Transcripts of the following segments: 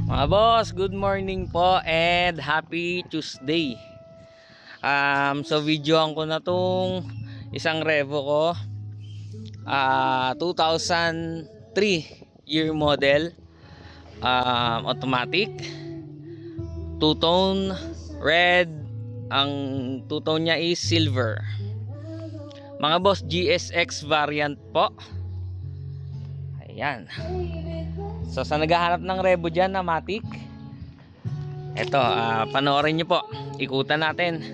Mga boss, good morning po and happy Tuesday. So videoan ko na tong isang Revo ko. 2003 year model. Automatic. Two-tone red. Ang two-tone niya is silver. Mga boss, GSX variant po. Ayan. So sa naghahanap ng Revo dyan na matic, eto, panoorin nyo po. Ikutan natin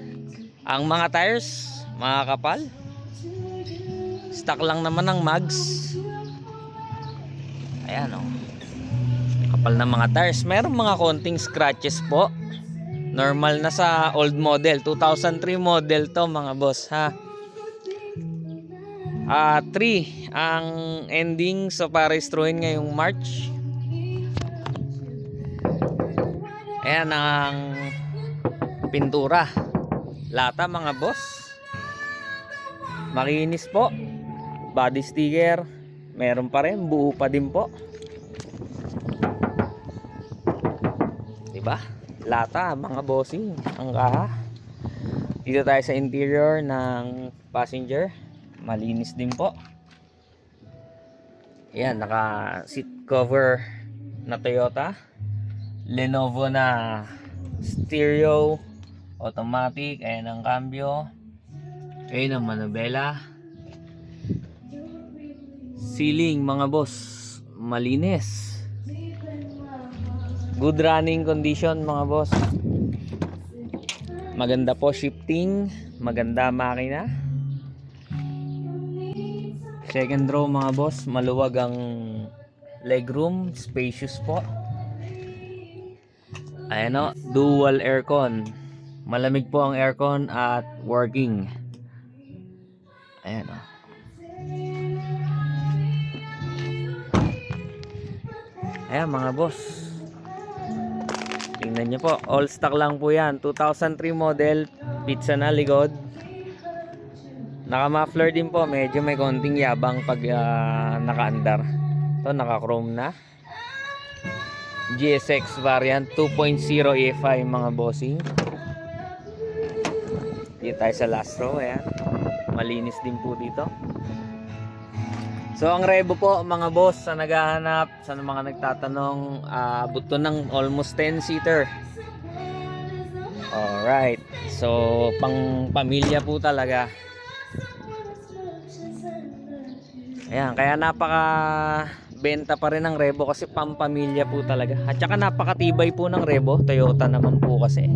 ang mga tires, mga kapal. Stock lang naman ng mags. Ayan o, kapal na mga tires. Meron mga konting scratches po. Normal na sa old model. 2003 model to mga boss ha. 3 ang ending sa pa-restruin ngayong March. Ayan ang pintura. Lata mga boss. Makinis po. Body sticker. Meron pa rin. Buo pa din po. Diba? Lata mga bossing. Ang kaha. Dito tayo sa interior ng passenger. Malinis din po. Ayan. Naka seat cover na Toyota. Lenovo na stereo automatic. Ayan ang cambio. Ayan ang manubela. Ceiling mga boss, malinis. Good running condition mga boss. Maganda po shifting. Maganda makina. Second row mga boss, maluwag ang legroom. Spacious po. Ayan o, dual aircon. Malamig po ang aircon at working. Ayan o. Ayan mga boss. Tingnan nyo po. All stock lang po yan. 2003 model. Pizza na likod. Naka-muffler din po. Medyo may konting yabang pag naka-andar. Ito naka-chrome na. GSX variant 2.0 E5 mga bossing. Dito tayo sa last row. Ayan. Malinis din po dito. So ang Revo po mga boss, sa naghahanap, sa mga nagtatanong, buto ng almost 10-seater. Alright. So pang pamilya po talaga. Ayan. Kaya napaka benta pa rin ng Revo kasi pampamilya po talaga. At saka napakatibay po ng Revo. Toyota naman po kasi.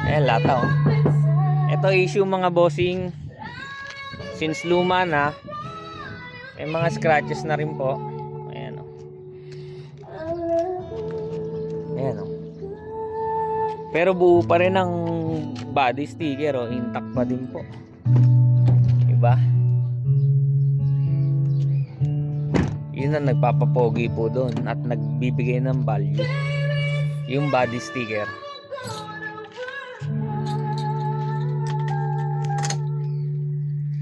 Ayan, lata oh. Ito issue mga bossing. Since luma na, may mga scratches na rin po. Ayan oh. Ayan oh. Pero buo pa rin ang body sticker oh. Intact pa din po. Diba? Yun ang nagpapapogi po doon at nagbibigay ng value, yung body sticker.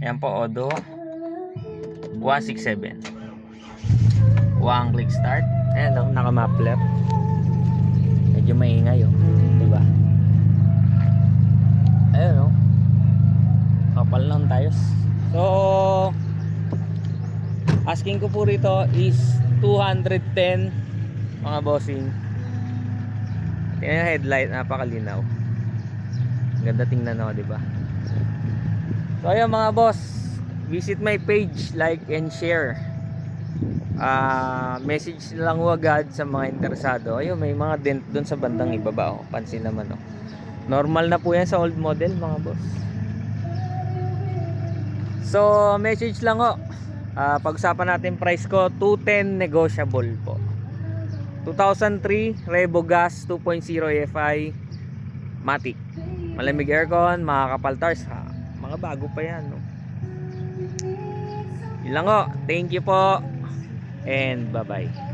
Ayan po, Odo 167. One click start. Ayan o, naka-muffler. Medyo maingay o, diba? Ayan o, kapal ng tires. So asking ko po rito is 210 mga bossing. Tingnan yung headlight, napakalinaw. Ganda tingnan no, di ba? So ayun mga boss, visit my page, like and share. Message lang ho agad sa mga interesado. Ayun, may mga dent doon sa bandang ibaba oh. Pansin naman oh. Normal na po yan sa old model mga boss. So message lang oh. Pag-usapan natin price ko 210 negotiable po. 2003 Revo Gas 2.0 EFI Matic. Malamig aircon, mga kapal tires ha. Mga bago pa yan no? Yun lang o. Thank you po and bye bye.